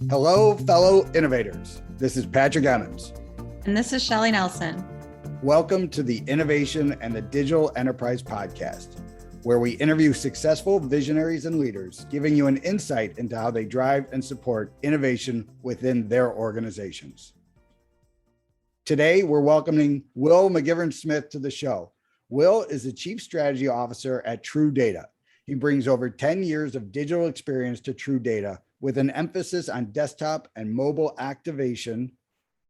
Hello, fellow innovators. This is Patrick Emmons. And this is Shelli Nelson. Welcome to the Innovation and the Digital Enterprise Podcast, where we interview successful visionaries and leaders, giving you an insight into how they drive and support innovation within their organizations. Today, we're welcoming Will McGivern-Smith to the show. Will is the Chief Strategy Officer at TrueData. He brings over 10 years of digital experience to TrueData, with an emphasis on desktop and mobile activation,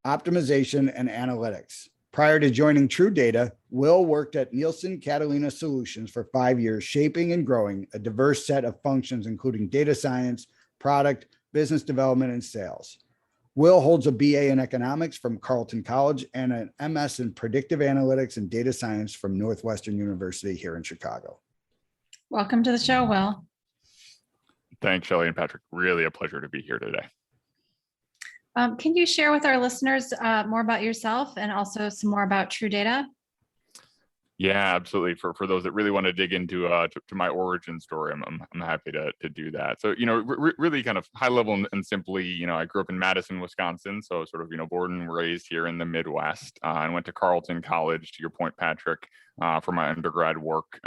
optimization, and analytics. Prior to joining TrueData, Will worked at Nielsen Catalina Solutions for 5 years, shaping and growing a diverse set of functions, including data science, product, business development, and sales. Will holds a BA in economics from Carleton College and an MS in predictive analytics and data science from Northwestern University here in Chicago. Welcome to the show, Will. Thanks, Shelli and Patrick. Really a pleasure to be here today. Can you share with our listeners more about yourself and also some more about TrueData? Yeah, absolutely. For those that really want to dig into to my origin story, I'm happy to do that. So, really kind of high level and simply, I grew up in Madison, Wisconsin. So sort of, born and raised here in the Midwest, and went to Carleton College, to your point, Patrick, for my undergrad work.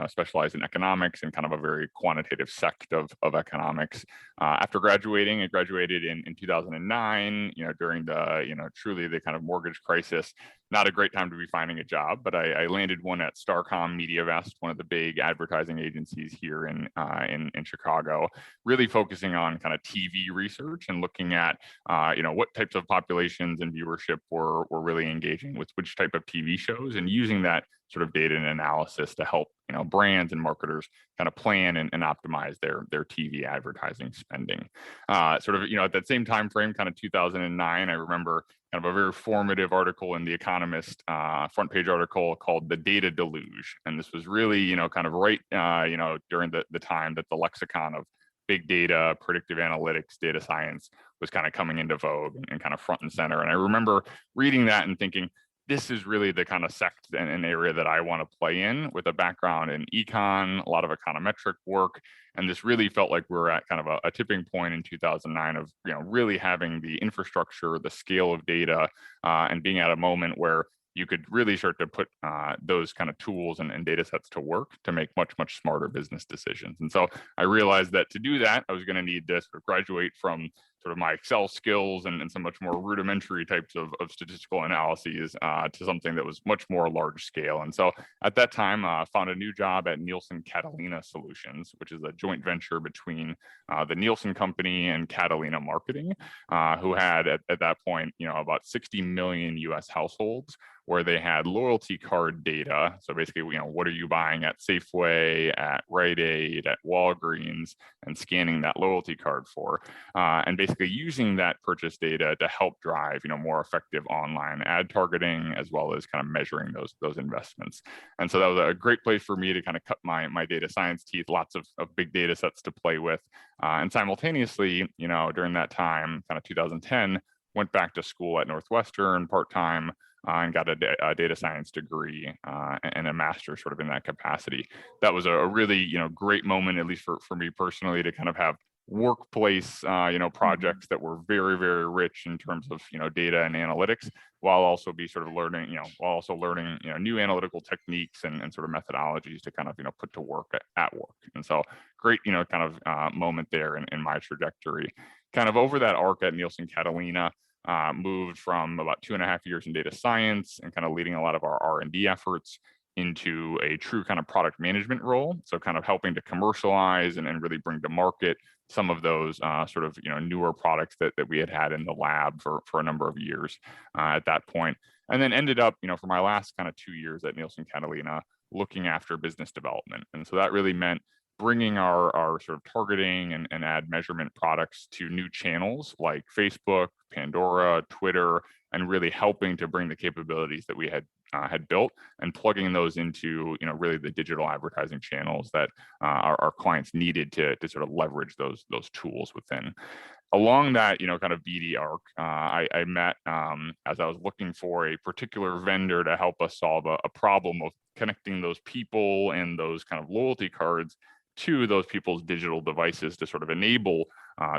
Specialized in economics and kind of a very quantitative sect of economics. After graduating, I graduated in 2009, during the, truly the kind of mortgage crisis. Not a great time to be finding a job, but I landed one at Starcom MediaVest, one of the big advertising agencies here in Chicago, really focusing on kind of TV research and looking at, what types of populations and viewership were really engaging with which type of TV shows, and using that sort of data and analysis to help, brands and marketers kind of plan and optimize their TV advertising spending. At that same time frame, kind of 2009, I remember kind of a very formative article in The Economist, front page article called "The Data Deluge," and this was really, kind of right, during the time that the lexicon of big data, predictive analytics, data science was kind of coming into vogue and kind of front and center. And I remember reading that and thinking, this is really the kind of sect and area that I want to play in, with a background in econ, a lot of econometric work. And this really felt like we were at kind of a tipping point in 2009 of, really having the infrastructure, the scale of data, and being at a moment where you could really start to put those kind of tools and data sets to work to make much, much smarter business decisions. And so I realized that to do that, I was going to need to sort of graduate from sort of my Excel skills and some much more rudimentary types of statistical analyses to something that was much more large scale. And so at that time, found a new job at Nielsen Catalina Solutions, which is a joint venture between the Nielsen company and Catalina Marketing, who had at that point, about 60 million US households, where they had loyalty card data. So basically, what are you buying at Safeway, at Rite Aid, at Walgreens, and scanning that loyalty card for, and basically using that purchase data to help drive, more effective online ad targeting, as well as kind of measuring those investments. And so that was a great place for me to kind of cut my data science teeth, lots of big data sets to play with. And simultaneously, during that time, kind of 2010, went back to school at Northwestern part-time, and got a data science degree and a master's sort of in that capacity. That was a really, great moment, at least for me personally, to kind of have workplace, projects that were very, very rich in terms of, data and analytics, while also learning, new analytical techniques and sort of methodologies to kind of, put to work at work. And so great, kind of moment there in my trajectory. Kind of over that arc at Nielsen Catalina, moved from about 2.5 years in data science and kind of leading a lot of our R&D efforts into a true kind of product management role. So kind of helping to commercialize and really bring to market some of those newer products that we had in the lab for a number of years at that point. And then ended up, for my last kind of 2 years at Nielsen Catalina, looking after business development. And so that really meant bringing our sort of targeting and ad measurement products to new channels like Facebook, Pandora, Twitter, and really helping to bring the capabilities that we had built and plugging those into, really the digital advertising channels that our clients needed to sort of leverage those tools within. along that, kind of BD arc, I met, as I was looking for a particular vendor to help us solve a problem of connecting those people and those kind of loyalty cards to those people's digital devices to sort of enable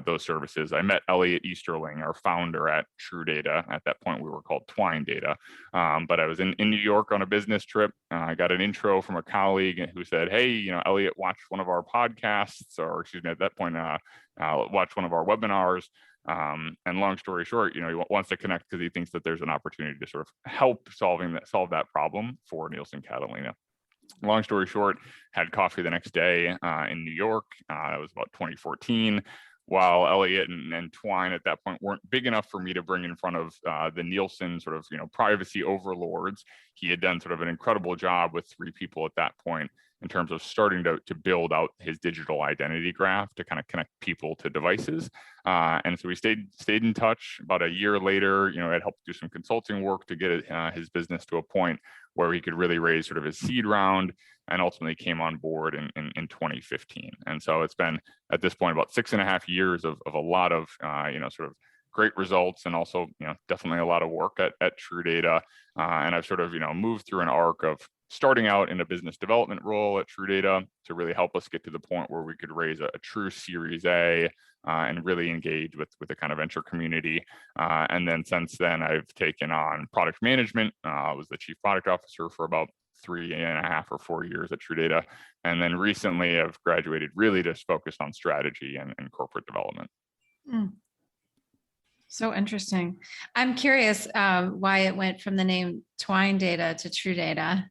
those services. I met Elliot Easterling, our founder at TrueData. At that point, we were called Twine Data. But I was in New York on a business trip. I got an intro from a colleague who said, hey, Elliot watched one of our podcasts, or excuse me, at that point, watched one of our webinars. And long story short, he wants to connect because he thinks that there's an opportunity to sort of help solve that problem for Nielsen Catalina. Long story short, had coffee the next day in New York. It was about 2014. While Elliot and Twine at that point weren't big enough for me to bring in front of the Nielsen sort of privacy overlords, he had done sort of an incredible job with 3 people at that point in terms of starting to build out his digital identity graph to kind of connect people to devices. And so we stayed in touch. About a year later, I'd helped do some consulting work to get his business to a point where he could really raise sort of his seed round, and ultimately came on board in 2015. And so it's been, at this point, about 6.5 years of a lot of, sort of great results, and also, definitely a lot of work at TrueData. And I've sort of, moved through an arc of starting out in a business development role at TrueData to really help us get to the point where we could raise a true Series A and really engage with the kind of venture community. And then since then, I've taken on product management. I was the chief product officer for about 3.5 or 4 years at TrueData. And then recently I've graduated really just focused on strategy and corporate development. So interesting. I'm curious why it went from the name Twine Data to TrueData.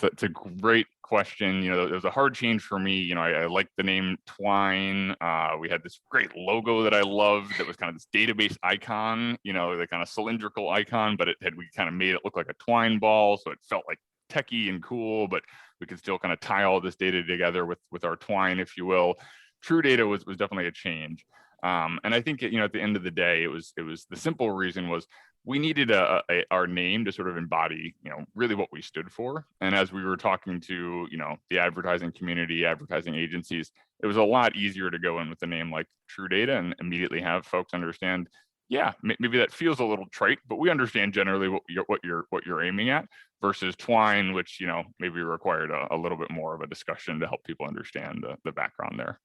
It's a great question. It was a hard change for me. I liked the name Twine. We had this great logo that I loved that was kind of this database icon, the kind of cylindrical icon, but we kind of made it look like a twine ball. So it felt like techie and cool, but we could still kind of tie all this data together with our twine, if you will. TrueData was definitely a change. And I think, at the end of the day, it was the simple reason was we needed our name to sort of embody, really what we stood for. And as we were talking to, the advertising community, advertising agencies, it was a lot easier to go in with a name like TrueData and immediately have folks understand, yeah, maybe that feels a little trite, but we understand generally what you're aiming at, versus Twine, which, maybe required a little bit more of a discussion to help people understand the background there.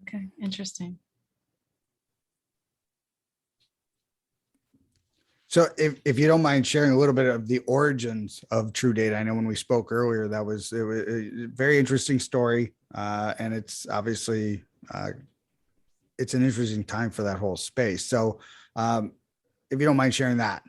Okay, interesting. So if you don't mind sharing a little bit of the origins of TrueData, I know when we spoke earlier, it was a very interesting story. And it's obviously, it's an interesting time for that whole space. So if you don't mind sharing that.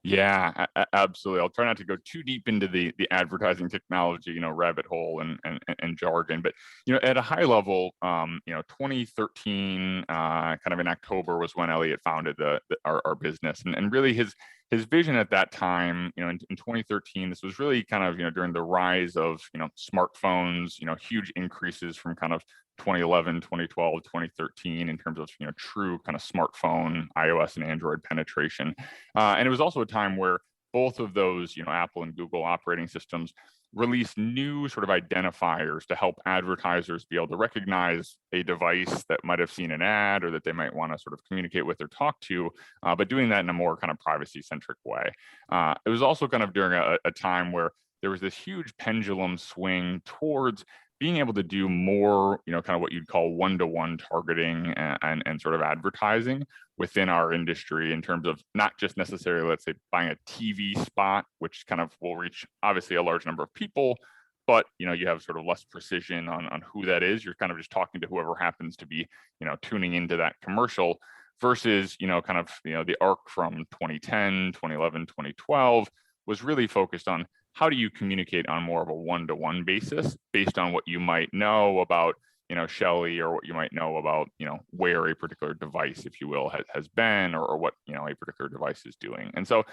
Yeah, absolutely. I'll try not to go too deep into the advertising technology, rabbit hole and jargon, but at a high level, 2013, kind of in October was when Elliot founded our business, and really his vision at that time, in 2013, this was really kind of during the rise of smartphones, huge increases from kind of 2011, 2012, 2013 in terms of true kind of smartphone, iOS and Android penetration. And it was also a time where both of those, Apple and Google operating systems released new sort of identifiers to help advertisers be able to recognize a device that might have seen an ad or that they might want to sort of communicate with or talk to, but doing that in a more kind of privacy-centric way. It was also kind of during a time where there was this huge pendulum swing towards being able to do more, kind of what you'd call one-to-one targeting and sort of advertising within our industry, in terms of not just necessarily, let's say, buying a TV spot, which kind of will reach obviously a large number of people, but you have sort of less precision on who that is. You're kind of just talking to whoever happens to be, tuning into that commercial, versus, kind of, the arc from 2010, 2011, 2012 was really focused on how do you communicate on more of a one-to-one basis based on what you might know about, Shelli, or what you might know about, where a particular device, if you will, has been, or what, a particular device is doing. And so,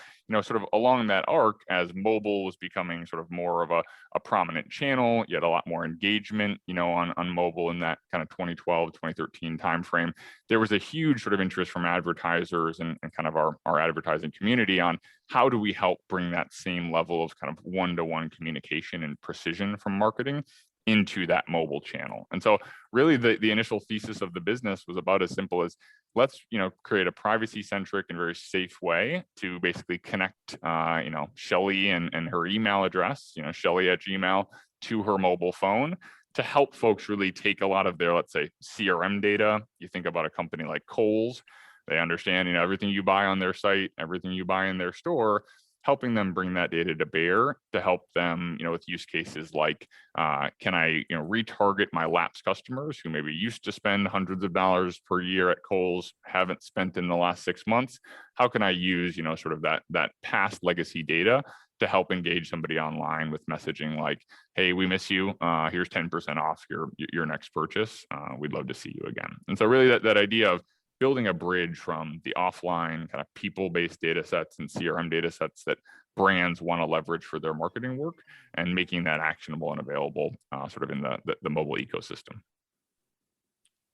sort of along that arc, as mobile was becoming sort of more of a prominent channel, you had a lot more engagement, on mobile in that kind of 2012, 2013 timeframe. There was a huge sort of interest from advertisers and kind of our advertising community on how do we help bring that same level of kind of one-to-one communication and precision from marketing into that mobile channel. And so really the initial thesis of the business was about as simple as let's, create a privacy centric and very safe way to basically connect, Shelli and her email address, Shelli@gmail to her mobile phone to help folks really take a lot of their, let's say, CRM data. You think about a company like Kohl's, they understand, everything you buy on their site, everything you buy in their store, helping them bring that data to bear to help them, with use cases like, can I, retarget my lapsed customers who maybe used to spend hundreds of dollars per year at Kohl's, haven't spent in the last 6 months? How can I use, sort of that past legacy data to help engage somebody online with messaging like, hey, we miss you. Here's 10% off your next purchase. We'd love to see you again. And so really that idea of building a bridge from the offline kind of people-based data sets and CRM data sets that brands want to leverage for their marketing work and making that actionable and available sort of in the mobile ecosystem.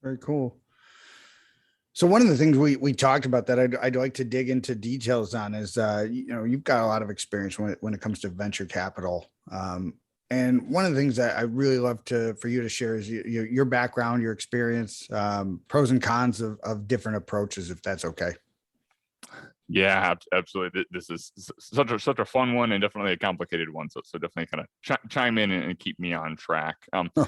Very cool. So one of the things we talked about that I'd like to dig into details on is, you've got a lot of experience when it comes to venture capital. And one of the things that I really love for you to share is your background, your experience, pros and cons of different approaches, if that's okay. Yeah, absolutely. This is such a fun one and definitely a complicated one. So definitely kind of chime in and keep me on track.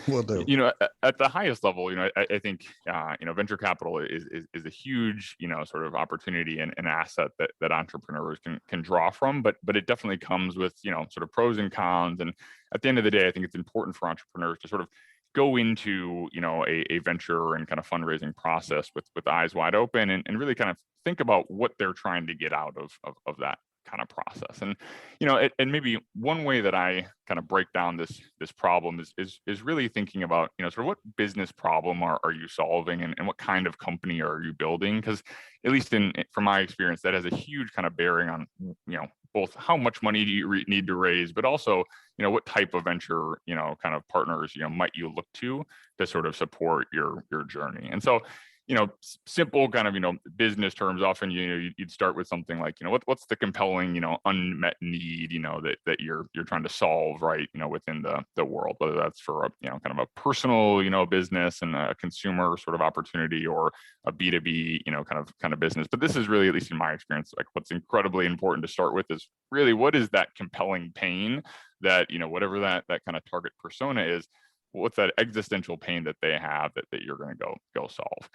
Will do. At the highest level, I think venture capital is a huge sort of opportunity and an asset that entrepreneurs can draw from. But it definitely comes with sort of pros and cons. And at the end of the day, I think it's important for entrepreneurs to sort of go into a venture and kind of fundraising process with eyes wide open and really kind of think about what they're trying to get out of that kind of process. And and maybe one way that I kind of break down this problem is really thinking about sort of what business problem are you solving and what kind of company are you building, because at least from my experience that has a huge kind of bearing on both how much money do you need to raise, but also what type of venture kind of partners might you look to sort of support your journey. And so simple kind of business terms, often you'd start with something like what's the compelling unmet need that you're trying to solve, right, within the world, whether that's for a kind of a personal business and a consumer sort of opportunity or a B2B kind of business. But this is really, at least in my experience, like what's incredibly important to start with is really what is that compelling pain that whatever that kind of target persona is, what's that existential pain that they have that you're going to go solve.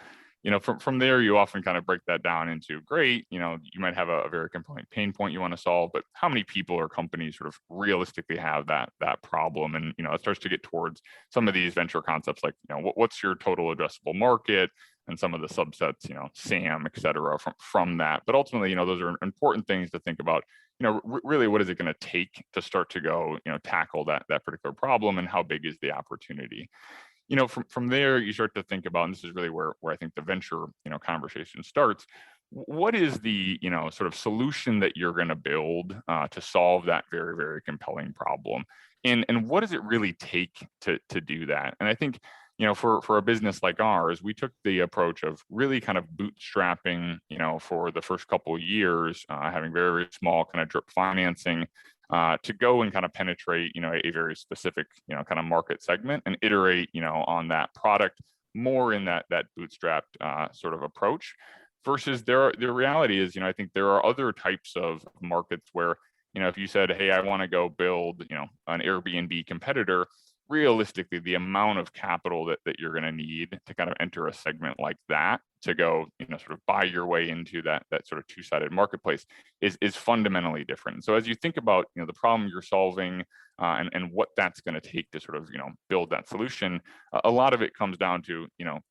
From there, you often kind of break that down into great, you might have a very compelling pain point you want to solve, but how many people or companies sort of realistically have that problem? And, it starts to get towards some of these venture concepts like, what's your total addressable market and some of the subsets, SAM, et cetera, from that. But ultimately, those are important things to think about. Really, what is it going to take to start to go, tackle that particular problem, and how big is the opportunity? From there, you start to think about, and this is really where I think the venture, conversation starts. What is the, sort of solution that you're going to build to solve that very, very compelling problem? And what does it really take to do that? And I think, for a business like ours, we took the approach of really kind of bootstrapping, for the first couple of years, having very, very small kind of drip financing, to go and kind of penetrate, a very specific, kind of market segment and iterate, on that product more in that bootstrapped sort of approach. Versus the reality is, I think there are other types of markets where, if you said, hey, I want to go build, an Airbnb competitor, realistically, the amount of capital that you're going to need to kind of enter a segment like that to go, sort of buy your way into that sort of two-sided marketplace is fundamentally different. So as you think about, the problem you're solving and what that's going to take to sort of, build that solution, a lot of it comes down to,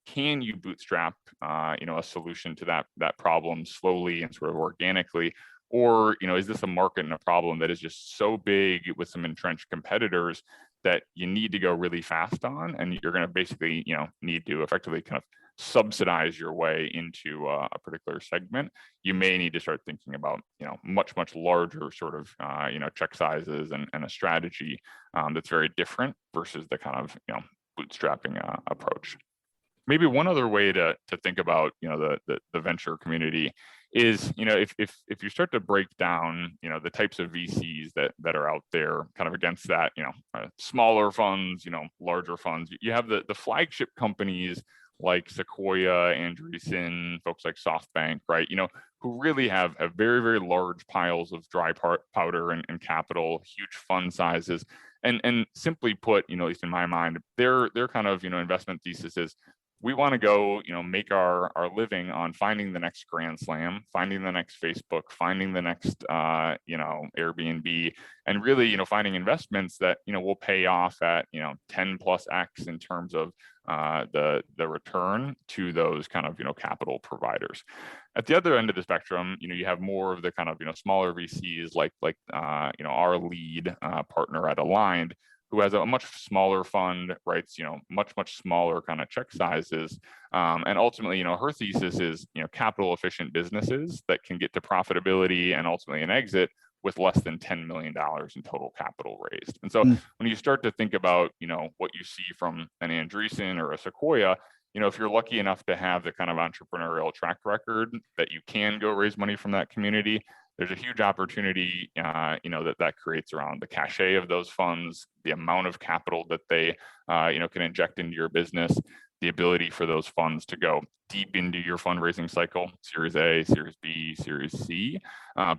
can you bootstrap, a solution to that problem slowly and sort of organically? Or, is this a market and a problem that is just so big with some entrenched competitors that you need to go really fast on, and you're going to basically, need to effectively kind of subsidize your way into a particular segment? You may need to start thinking about, much larger sort of, check sizes and a strategy that's very different versus the kind of, bootstrapping approach. Maybe one other way to think about, the venture community is, if you start to break down, the types of VCs that are out there kind of against that, smaller funds, larger funds, you have the flagship companies like Sequoia, Andreessen, folks like SoftBank, right? Who really have very, very large piles of dry powder and capital, huge fund sizes. And simply put, at least in my mind, their kind of, investment thesis is, we want to go, make our living on finding the next Grand Slam, finding the next Facebook, finding the next, Airbnb, and really, finding investments that, will pay off at, 10 plus X in terms of the return to those kind of, capital providers. At the other end of the spectrum, you have more of the kind of, smaller VCs like our lead partner at Aligned, who has a much smaller fund, writes, much smaller kind of check sizes. And ultimately, her thesis is, capital efficient businesses that can get to profitability and ultimately an exit with less than $10 million in total capital raised. And so when you start to think about, what you see from an Andreessen or a Sequoia, if you're lucky enough to have the kind of entrepreneurial track record that you can go raise money from that community, there's a huge opportunity, that creates around the cachet of those funds, the amount of capital that they, can inject into your business, the ability for those funds to go deep into your fundraising cycle, Series A, Series B, Series C.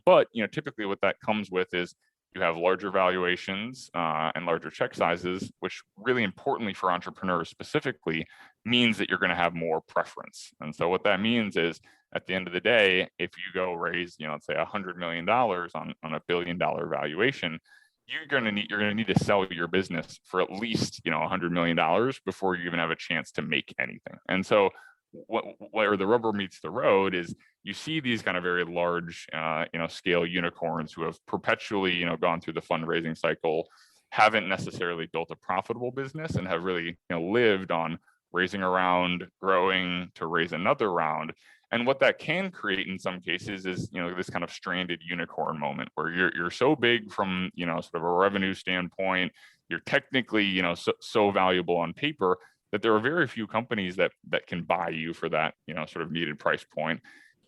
But, typically what that comes with is you have larger valuations and larger check sizes, which really importantly for entrepreneurs specifically means that you're going to have more preference. And so what that means is, at the end of the day, if you go raise, let's say $100 million on $1 billion valuation, you're going to need to sell your business for at least, $100 million before you even have a chance to make anything. And so where the rubber meets the road is, you see these kind of very large, scale unicorns who have perpetually, gone through the fundraising cycle, haven't necessarily built a profitable business, and have really, lived on raising a round, growing to raise another round. And what that can create in some cases is, this kind of stranded unicorn moment where you're so big from, sort of a revenue standpoint, you're technically, so valuable on paper that there are very few companies that can buy you for that, sort of needed price point.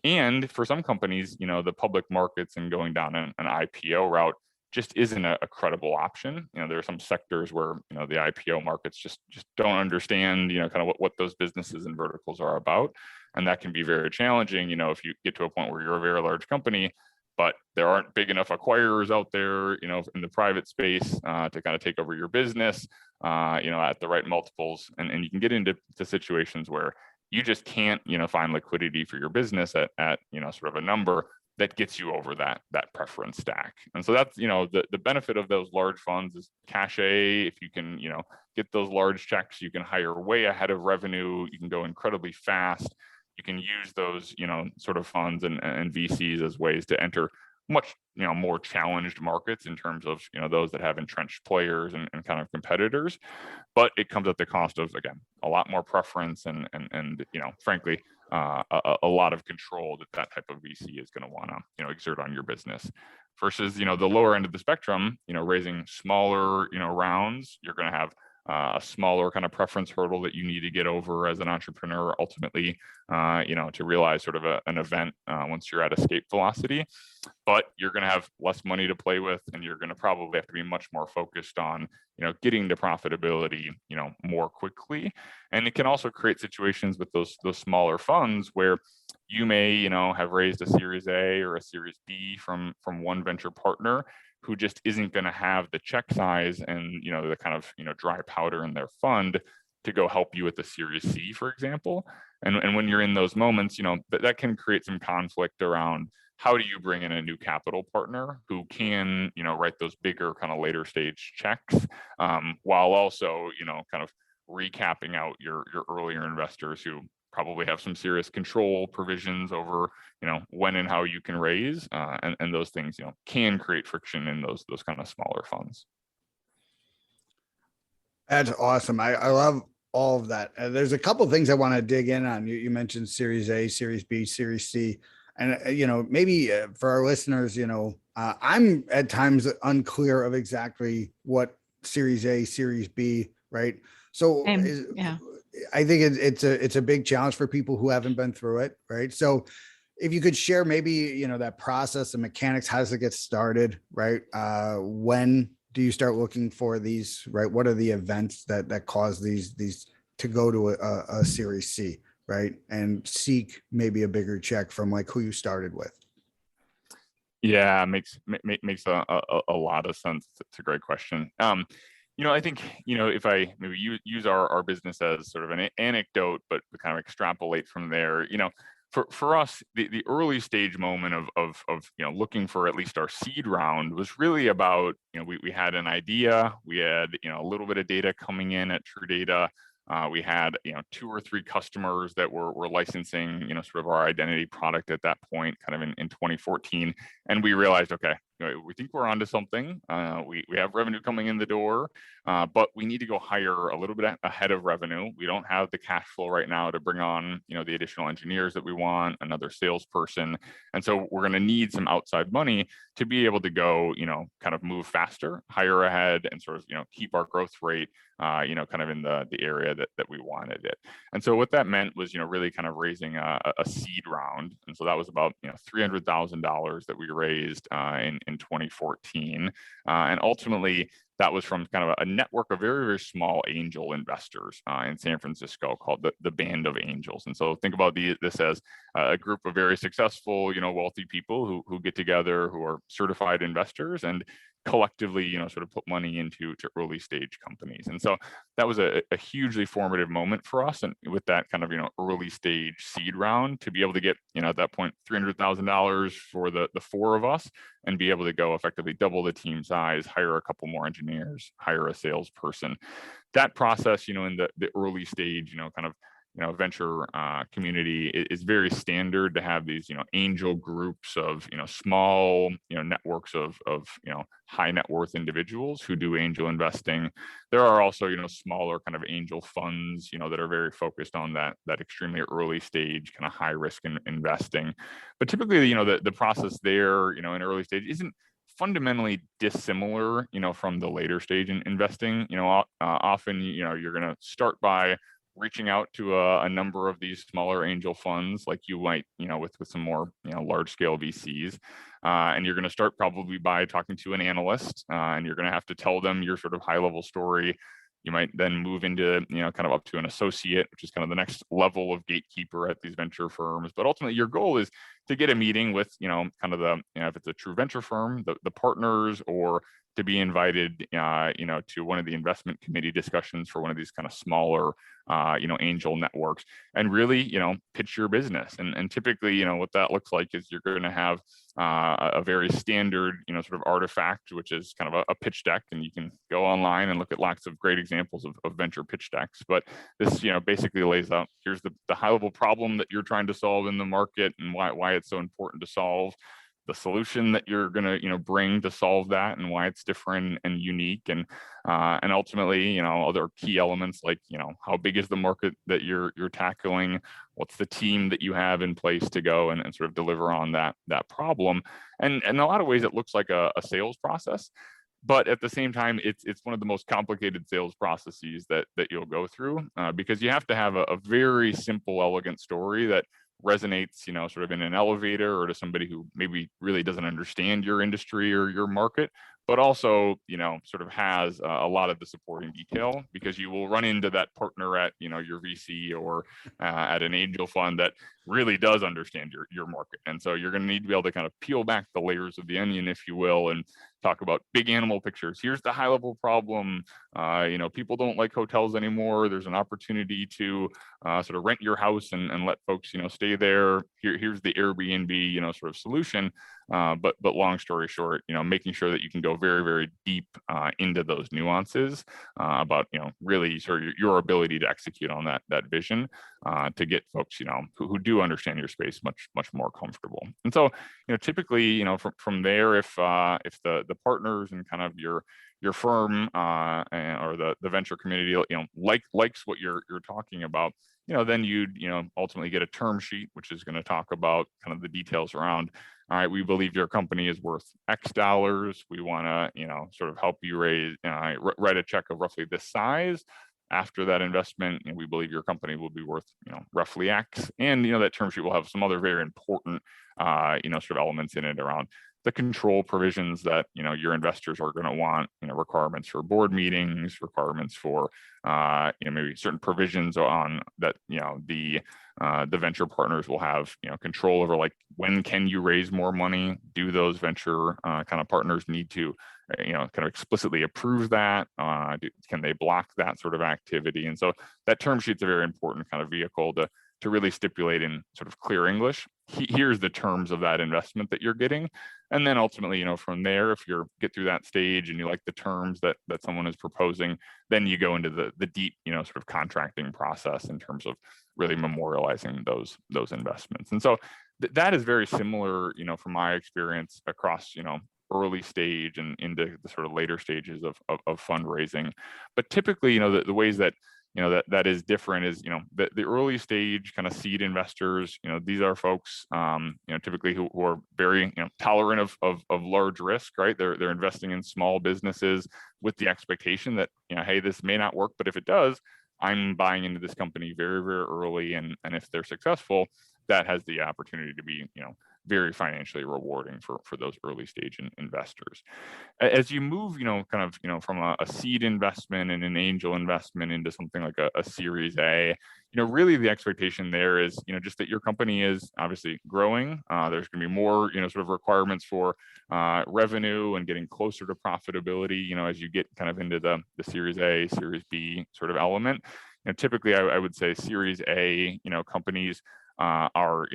And for some companies, the public markets and going down an IPO route just isn't a credible option. There are some sectors where, the IPO markets just don't understand, kind of what those businesses and verticals are about. And that can be very challenging, if you get to a point where you're a very large company, but there aren't big enough acquirers out there, in the private space to kind of take over your business, at the right multiples. And you can get into situations where you just can't, find liquidity for your business at sort of a number that gets you over that preference stack. And so that's, the benefit of those large funds is cachet. If you can, get those large checks, you can hire way ahead of revenue. You can go incredibly fast. You can use those, sort of funds and VCs as ways to enter much, more challenged markets in terms of, those that have entrenched players and kind of competitors. But it comes at the cost of, again, a lot more preference and frankly, a lot of control that type of VC is going to want to, exert on your business. Versus, the lower end of the spectrum, raising smaller, rounds, you're going to have a smaller kind of preference hurdle that you need to get over as an entrepreneur ultimately, to realize sort of an event once you're at escape velocity. But you're going to have less money to play with, and you're going to probably have to be much more focused on, getting to profitability, more quickly. And it can also create situations with those smaller funds where you may, have raised a Series A or a Series B from one venture partner who just isn't going to have the check size and, the kind of, dry powder in their fund to go help you with the Series C, for example. And when you're in those moments, that can create some conflict around how do you bring in a new capital partner who can, write those bigger kind of later stage checks, while also, kind of recapping out your earlier investors who probably have some serious control provisions over, when and how you can raise, and those things, can create friction in those kind of smaller funds. That's awesome. I love all of that. There's a couple of things I want to dig in on. You mentioned Series A, Series B, Series C, and maybe for our listeners, I'm at times unclear of exactly what Series A, Series B, right? So I think it's a big challenge for people who haven't been through it, right? So if you could share maybe, that process and mechanics, how does it get started, right? When do you start looking for these, right? What are the events that cause these to go to a Series C, right? And seek maybe a bigger check from like who you started with. Yeah, makes a lot of sense. It's a great question. I think, if I maybe use our business as sort of an anecdote, but kind of extrapolate from there, for us, the early stage moment of looking for at least our seed round was really about, we had an idea, we had, a little bit of data coming in at TrueData. We had, 2 or 3 customers that were licensing, sort of our identity product at that point, kind of in 2014. And we realized, okay, we think we're onto something. We have revenue coming in the door, but we need to go hire a little bit ahead of revenue. We don't have the cash flow right now to bring on, the additional engineers that we want, another salesperson. And so we're going to need some outside money to be able to go, kind of move faster, hire ahead, and sort of, keep our growth rate, kind of in the area that we wanted it. And so what that meant was, really kind of raising a seed round. And so that was about, $300,000 that we raised in 2014. And ultimately, that was from kind of a network of very, very small angel investors in San Francisco called the Band of Angels. And so think about this as a group of very successful, wealthy people who get together, who are certified investors and collectively, sort of put money into early stage companies. And so that was a hugely formative moment for us. And with that kind of, early stage seed round, to be able to get, at that point, $300,000 for the 4 of us and be able to go effectively double the team size, hire a couple more engineers, hire a salesperson. That process, in the early stage, kind of, venture community is very standard to have these, angel groups of, small, networks of, high net worth individuals who do angel investing. There are also, smaller kind of angel funds, that are very focused on that extremely early stage kind of high risk investing. But typically, the process there, in early stage isn't fundamentally dissimilar, from the later stage in investing. Often, you're going to start by reaching out to a number of these smaller angel funds, like you might, with some more, large scale VCs. And you're going to start probably by talking to an analyst, and you're going to have to tell them your sort of high level story. You might then move into, kind of up to an associate, which is kind of the next level of gatekeeper at these venture firms. But ultimately, your goal is to get a meeting with, kind of the, if it's a true venture firm, the partners, or to be invited, to one of the investment committee discussions for one of these kind of smaller, angel networks, and really, pitch your business. And typically, what that looks like is you're going to have a very standard, sort of artifact, which is kind of a pitch deck, and you can go online and look at lots of great examples of venture pitch decks. But this, basically lays out, here's the high level problem that you're trying to solve in the market and why it's so important to solve, the solution that you're going to, bring to solve that, and why it's different and unique, and ultimately, other key elements like, how big is the market that you're tackling, what's the team that you have in place to go and sort of deliver on that problem. And in a lot of ways, it looks like a sales process. But at the same time, it's one of the most complicated sales processes that you'll go through, because you have to have a very simple, elegant story that resonates, sort of in an elevator or to somebody who maybe really doesn't understand your industry or your market, but also, sort of has a lot of the supporting detail, because you will run into that partner at, your VC or at an angel fund that really does understand your market. And so you're going to need to be able to kind of peel back the layers of the onion, if you will, and talk about big animal pictures. Here's the high level problem. People don't like hotels anymore. There's an opportunity to sort of rent your house and let folks, stay there. Here's the Airbnb, sort of solution. But long story short, making sure that you can go very, very deep into those nuances about, really sort of your ability to execute on that vision to get folks, who do understand your space much more comfortable. And so, typically, from there, if the partners and kind of your firm or the venture community, likes what you're talking about, then you'd, ultimately get a term sheet, which is going to talk about kind of the details around, all right, we believe your company is worth X dollars. We want to, sort of help you raise, write a check of roughly this size. after that investment, we believe your company will be worth, roughly X. And, that term sheet will have some other very important, sort of elements in it around the control provisions that, your investors are going to want, requirements for board meetings, requirements for, maybe certain provisions on that, the venture partners will have, control over, like, when can you raise more money? Do those venture kind of partners need to, kind of explicitly approve that? Can they block that sort of activity? And so that term sheet's a very important kind of vehicle to really stipulate in sort of clear English, here's the terms of that investment that you're getting. And then ultimately, from there, if you get through that stage and you like the terms that someone is proposing, then you go into the deep, sort of contracting process in terms of really memorializing those investments. And so that is very similar, from my experience across, early stage and into the sort of later stages of fundraising. But typically, the ways that that is different is, the early stage kind of seed investors, these are folks, typically who are very, tolerant of large risk, right? They're investing in small businesses with the expectation that, hey, this may not work, but if it does, I'm buying into this company very, very early. And if they're successful, that has the opportunity to be, very financially rewarding for those early stage investors. As you move, from a seed investment and an angel investment into something like a Series A, really the expectation there is, just that your company is obviously growing. There's going to be more, sort of requirements for revenue and getting closer to profitability, as you get kind of into the Series A, Series B sort of element. Typically, I would say Series A, companies are,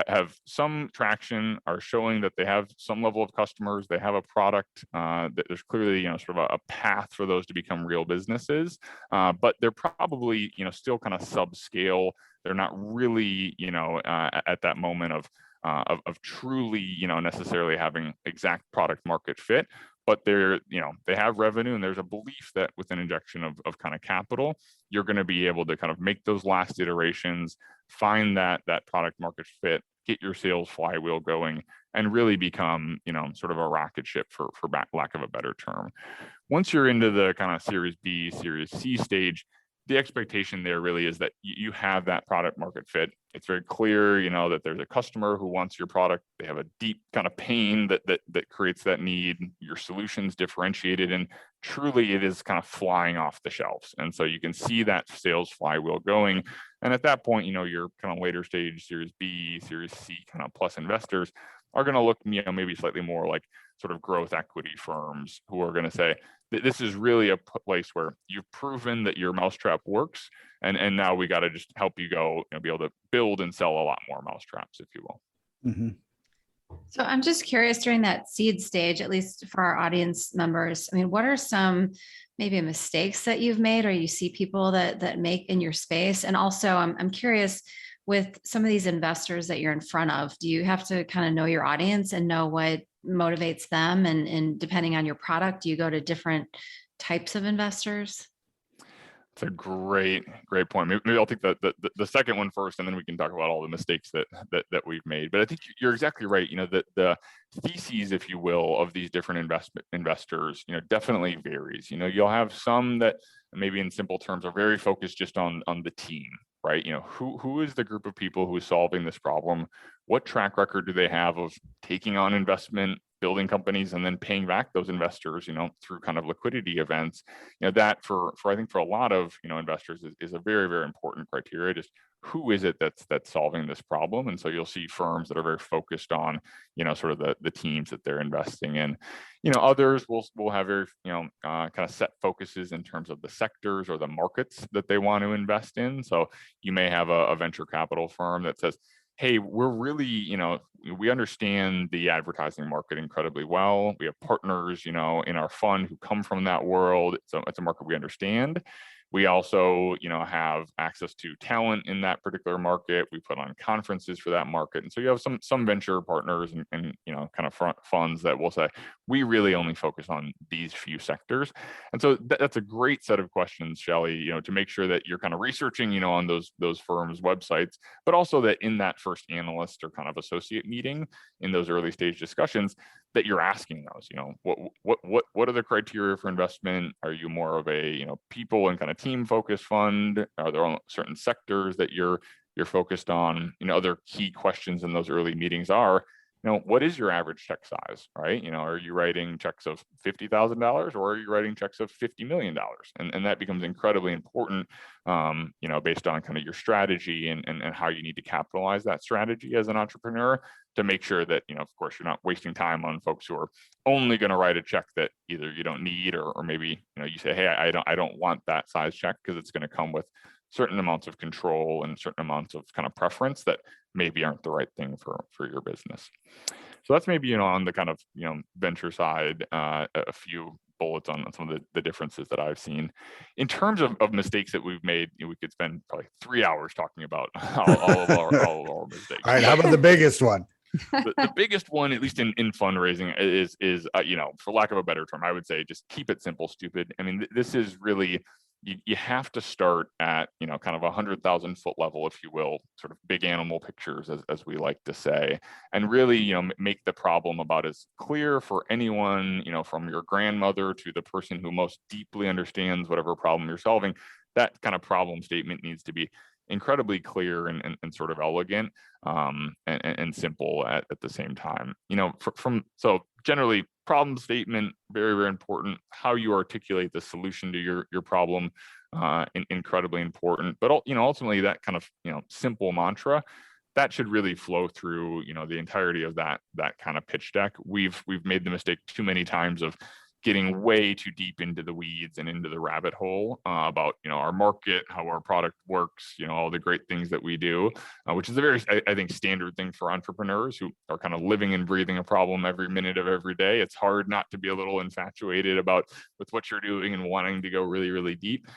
have some traction, are showing that they have some level of customers, they have a product, that there's clearly, sort of a path for those to become real businesses, but they're probably, still kind of subscale. They're not really, at that moment of truly, necessarily having exact product market fit. But they're, they have revenue, and there's a belief that with an injection of kind of capital, you're going to be able to kind of make those last iterations, find that product market fit, get your sales flywheel going, and really become, sort of a rocket ship for lack of a better term. Once you're into the kind of Series B, Series C stage, the expectation there really is that you have that product market fit. It's very clear, that there's a customer who wants your product. They have a deep kind of pain that creates that need. Your solution's differentiated, and truly it is kind of flying off the shelves. And so you can see that sales flywheel going. And at that point, your kind of later stage Series B, Series C kind of plus investors are going to look, maybe slightly more like sort of growth equity firms who are going to say, this is really a place where you've proven that your mousetrap works, and now we got to just help you go, be able to build and sell a lot more mousetraps, if you will. Mm-hmm. So I'm just curious, during that seed stage, at least for our audience members, I mean, what are some maybe mistakes that you've made, or you see people that make in your space? And also, I'm curious, with some of these investors that you're in front of, do you have to kind of know your audience and know what motivates them? And depending on your product, do you go to different types of investors? It's a great point. Maybe I'll take the second one first, and then we can talk about all the mistakes that we've made. But I think you're exactly right. The theses, if you will, of these different investors, definitely varies. You'll have some that maybe in simple terms are very focused just on the team, right? Who is the group of people who is solving this problem? What track record do they have of taking on investment, building companies, and then paying back those investors, through kind of liquidity events? That for I think for a lot of, investors is a very, very important criteria. Just who is it that's solving this problem? And so you'll see firms that are very focused on, sort of the teams that they're investing in. Others will have very, kind of set focuses in terms of the sectors or the markets that they want to invest in. So you may have a venture capital firm that says, hey, we're really, we understand the advertising market incredibly well. We have partners, in our fund who come from that world. It's a market we understand. We also, have access to talent in that particular market. We put on conferences for that market. And so you have some venture partners and kind of funds that will say, we really only focus on these few sectors. And so that's a great set of questions, Shelli, to make sure that you're kind of researching, on those firms' websites, but also that in that first analyst or kind of associate meeting in those early stage discussions, that you're asking those. What are the criteria for investment? Are you more of a people and kind of team focused fund? Are there certain sectors that you're focused on? Other key questions in those early meetings are, what is your average check size, right? Are you writing checks of $50,000 or are you writing checks of $50 million? And that becomes incredibly important, based on kind of your strategy and how you need to capitalize that strategy as an entrepreneur, to make sure that, of course, you're not wasting time on folks who are only going to write a check that either you don't need, or maybe, you say, hey, I don't want that size check because it's going to come with certain amounts of control and certain amounts of kind of preference that maybe aren't the right thing for your business. So that's maybe, on the kind of, venture side, a few bullets on some of the differences that I've seen. In terms of mistakes that we've made, we could spend probably 3 hours talking about all of our mistakes. All right, how about the biggest one? The biggest one, at least in fundraising, is for lack of a better term, I would say just keep it simple, stupid. I mean, this is really, you have to start at, kind of 100,000 foot level, if you will, sort of big animal pictures, as we like to say, and really, make the problem about as clear for anyone, from your grandmother to the person who most deeply understands whatever problem you're solving. That kind of problem statement needs to be incredibly clear and sort of elegant, and simple at the same time. So generally, problem statement, very, very important. How you articulate the solution to your problem, incredibly important. But ultimately, that kind of simple mantra, that should really flow through the entirety of that kind of pitch deck. We've made the mistake too many times of getting way too deep into the weeds and into the rabbit hole, about our market, how our product works, all the great things that we do, which is a very, I think, standard thing for entrepreneurs who are kind of living and breathing a problem every minute of every day. It's hard not to be a little infatuated with what you're doing and wanting to go really, really deep.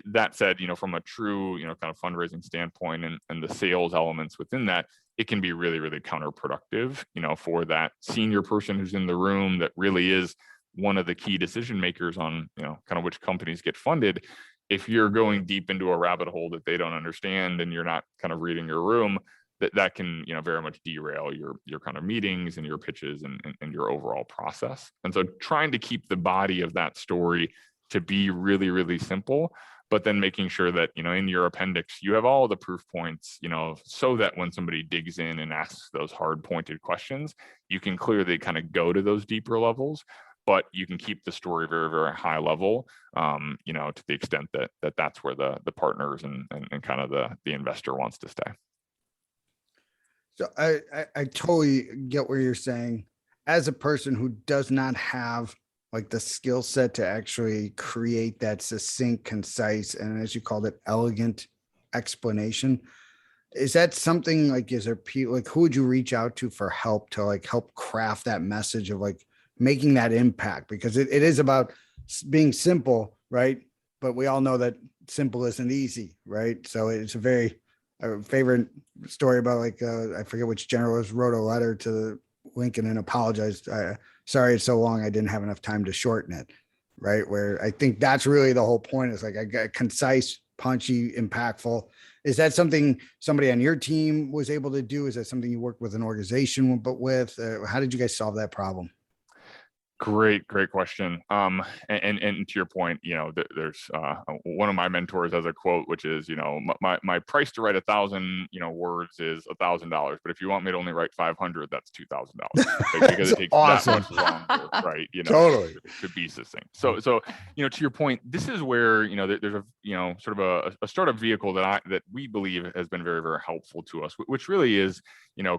That said, from a true, kind of fundraising standpoint and the sales elements within that, it can be really, really counterproductive, for that senior person who's in the room that really is one of the key decision makers on, kind of which companies get funded. If you're going deep into a rabbit hole that they don't understand and you're not kind of reading your room, that can, very much derail your kind of meetings and your pitches and your overall process. And so trying to keep the body of that story to be really, really simple, but then making sure that, in your appendix, you have all the proof points, so that when somebody digs in and asks those hard pointed questions, you can clearly kind of go to those deeper levels, but you can keep the story very, very high level, to the extent that that's where the partners and kind of the investor wants to stay. So I totally get what you're saying. As a person who does not have like the skill set to actually create that succinct, concise, and as you called it, elegant explanation, is that something like, is there people, like, who would you reach out to for help to like help craft that message of like making that impact? Because it is about being simple, right? But we all know that simple isn't easy, right? So it's a favorite story about like, I forget which general wrote a letter to Lincoln and apologized. Sorry, it's so long, I didn't have enough time to shorten it, right? Where I think that's really the whole point, is like I got concise, punchy, impactful. Is that something somebody on your team was able to do? Is that something you worked with an organization with? How did you guys solve that problem? Great question. And to your point, there's one of my mentors has a quote, which is, my price to write 1,000, words is $1,000. But if you want me to only write 500, that's $2,000. Because it takes awesome. that much longer, right? Totally. To be succinct. So, to your point, this is where, there's a, sort of a startup vehicle that we believe has been very, very helpful to us, which really is,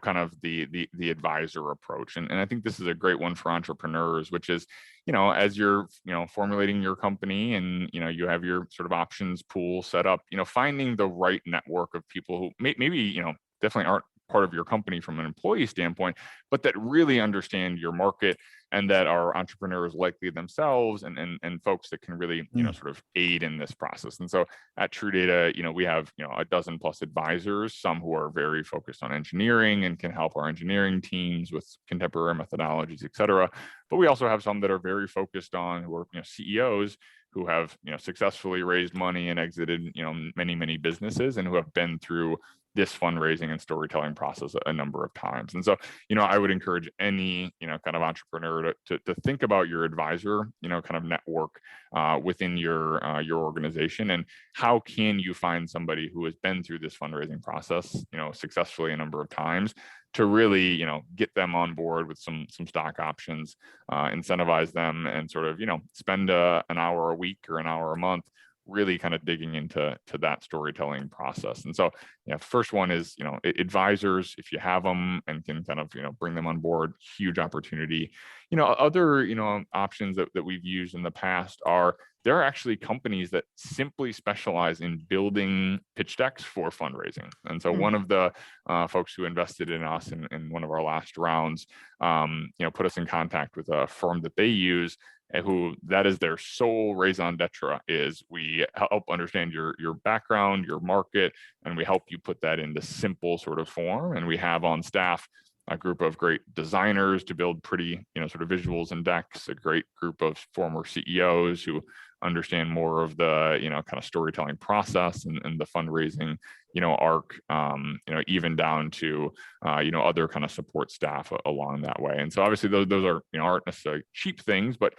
kind of the advisor approach. And I think this is a great one for entrepreneurs, which is, as you're, formulating your company and, you have your sort of options pool set up, finding the right network of people who maybe, definitely aren't part of your company from an employee standpoint, but that really understand your market and that are entrepreneurs likely themselves and folks that can really, sort of aid in this process. And so at TrueData, we have, a dozen plus advisors, some who are very focused on engineering and can help our engineering teams with contemporary methodologies, et cetera. But we also have some that are very focused on, who are, CEOs who have, successfully raised money and exited, many, many businesses and who have been through, this fundraising and storytelling process a number of times. And so, I would encourage any, kind of entrepreneur to think about your advisor, kind of network within your organization, and how can you find somebody who has been through this fundraising process, successfully a number of times, to really, get them on board with some stock options, incentivize them, and sort of, spend an hour a week or an hour a month really kind of digging into that storytelling process. And so, first one is, advisors, if you have them and can kind of, bring them on board, huge opportunity. Other, options that we've used in the past are, there are actually companies that simply specialize in building pitch decks for fundraising. And so one of the folks who invested in us in one of our last rounds, put us in contact with a firm that they use, who that is their sole raison d'etre, is we help understand your background, your market, and we help you put that into simple sort of form. And we have on staff a group of great designers to build pretty, sort of visuals and decks, a great group of former CEOs who understand more of the, kind of storytelling process and the fundraising, arc, even down to, other kind of support staff along that way. And so obviously those are, aren't necessarily cheap things, but,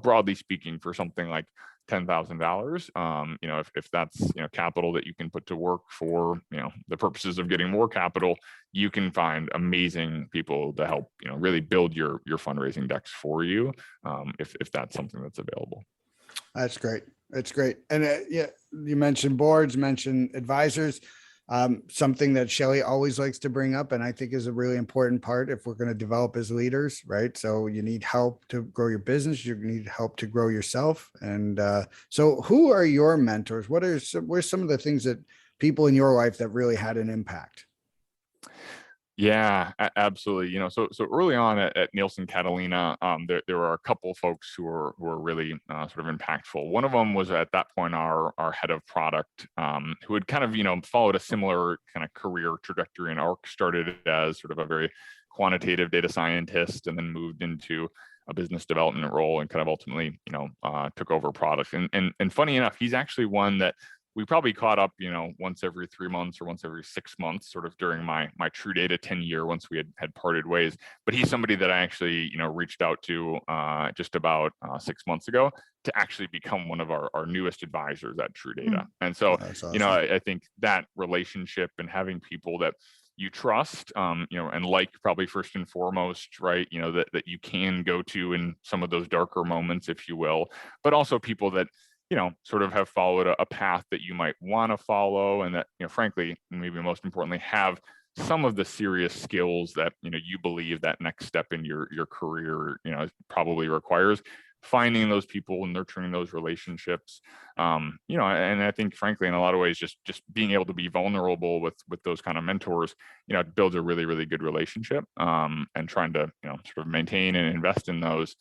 broadly speaking, for something like $10,000, if that's, capital that you can put to work for, the purposes of getting more capital, you can find amazing people to help, really build your fundraising decks for you, if that's something that's available. That's great. That's great. And yeah, you mentioned boards, mentioned advisors, something that Shelli always likes to bring up, and I think is a really important part if we're going to develop as leaders, right? So you need help to grow your business. You need help to grow yourself. And so who are your mentors? What are some of the things that people in your life that really had an impact? Yeah, absolutely. So early on at Nielsen Catalina, there were a couple folks who were really sort of impactful. One of them was at that point our head of product, who had kind of followed a similar kind of career trajectory and arc. Started as sort of a very quantitative data scientist, and then moved into a business development role, and kind of ultimately took over product. And funny enough, he's actually one that we probably caught up, once every 3 months or once every 6 months, sort of during my TrueData 10 year, once we had parted ways. But he's somebody that I actually, reached out to just about 6 months ago to actually become one of our newest advisors at TrueData. And so, That's awesome. I think that relationship and having people that you trust, and like probably first and foremost, right, that you can go to in some of those darker moments, if you will, but also people that sort of have followed a path that you might want to follow, and that, frankly, maybe most importantly, have some of the serious skills that, you believe that next step in your career, probably requires. Finding those people and nurturing those relationships, and I think, frankly, in a lot of ways, just being able to be vulnerable with those kind of mentors, it builds a really, really good relationship, and trying to, sort of maintain and invest in those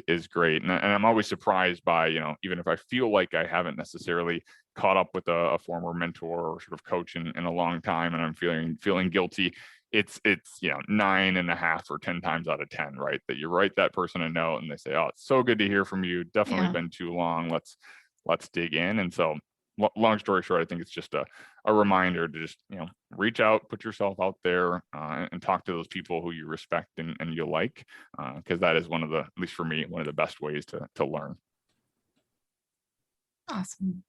is great. And I'm always surprised by, even if I feel like I haven't necessarily caught up with a former mentor or sort of coach in a long time, and I'm feeling guilty, it's 9.5 or 10 times out of 10, right, that you write that person a note and they say, oh, it's so good to hear from you, definitely been too long, let's dig in. And so, long story short, I think it's just a reminder to just reach out, put yourself out there, and talk to those people who you respect and you like, because that is one of the, at least for me, one of the best ways to learn. Awesome.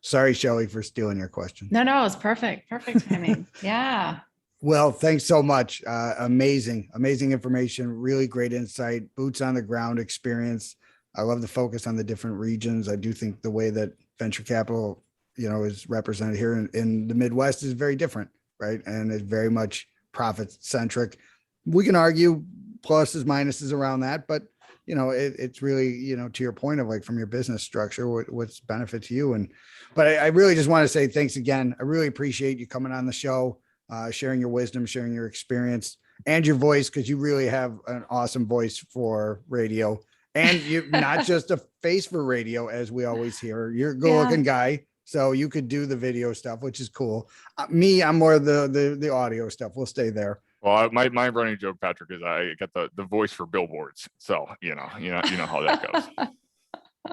Sorry, Shelli, for stealing your question. No, it's perfect. Perfect timing. Yeah. Well, thanks so much. Amazing information, really great insight, boots on the ground experience. I love the focus on the different regions. I do think the way that venture capital, is represented here in the Midwest is very different, right? And it's very much profit centric. We can argue pluses, minuses around that, but it's really, to your point of like from your business structure, what's benefit to you. But I really just want to say thanks again. I really appreciate you coming on the show, sharing your wisdom, sharing your experience and your voice, because you really have an awesome voice for radio. And you're not just a face for radio, as we always hear. You're a good-looking guy, so you could do the video stuff, which is cool. I'm more the audio stuff. We'll stay there. Well, my running joke, Patrick, is I got the voice for billboards. So you know how that goes.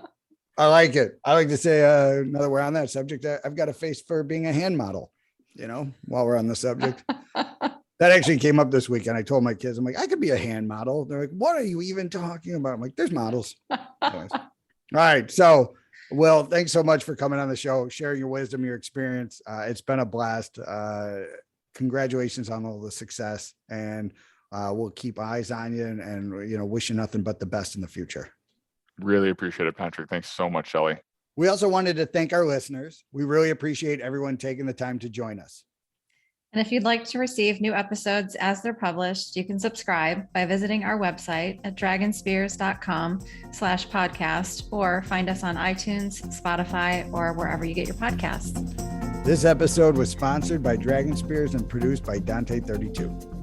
I like it. I like to say, now that we're on that subject, I've got a face for being a hand model, while we're on the subject. That actually came up this week, and I told my kids, I'm like, I could be a hand model. They're like, what are you even talking about? I'm like, there's models. Anyways. All right. So, Will, thanks so much for coming on the show, sharing your wisdom, your experience. It's been a blast. Congratulations on all the success, and we'll keep eyes on you and wish you nothing but the best in the future. Really appreciate it, Patrick. Thanks so much, Shelli. We also wanted to thank our listeners. We really appreciate everyone taking the time to join us. And if you'd like to receive new episodes as they're published, you can subscribe by visiting our website at dragonspears.com/podcast, or find us on iTunes, Spotify, or wherever you get your podcasts. This episode was sponsored by Dragon Spears and produced by Dante32.